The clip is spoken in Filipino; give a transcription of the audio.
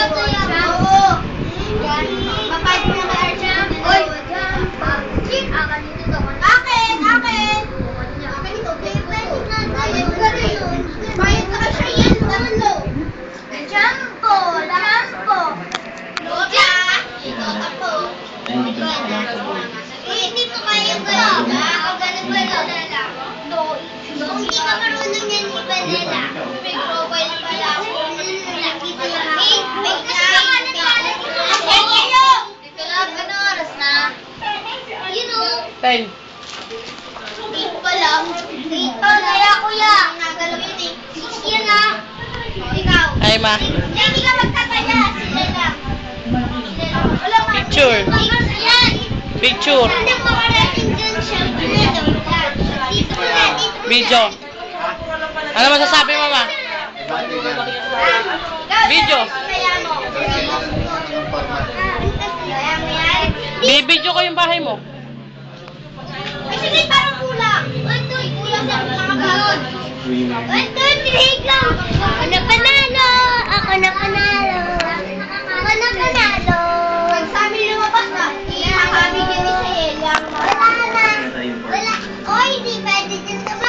Oo. Papayag mo na Arjam. Oy. Akin. Akin ito. Bayad ka rin. Bayad ka siya yan. Ano? Jampo. Lola. Lola po. Hindi mo kaya gano'n. Ako ganun ba Lola? Kung hindi ka marunong yan ni Vanilla, profile pala ako. Nakita lang ako. Ito lang, ano oras na? You know. 10. 8 pa lang. 8 pa, kaya kuya. Nagalaw yun eh. 6 yan ah. Ikaw. Ay, ma. Hindi ka magtataya. Sila lang. Wala ka. Picture. Yan. Picture. Hindi mo makarating dyan siya. Dito muna. Video. Ano masasabi mo, ma? Video. Kaya mo. Kaya mo yan. Bibidyo ko yung bahay mo. Ay, sige, parang kulang. 1, 2, kulang sa mga kahon. 1, 2, 3, go! Ako na panalo! Ako na panalo!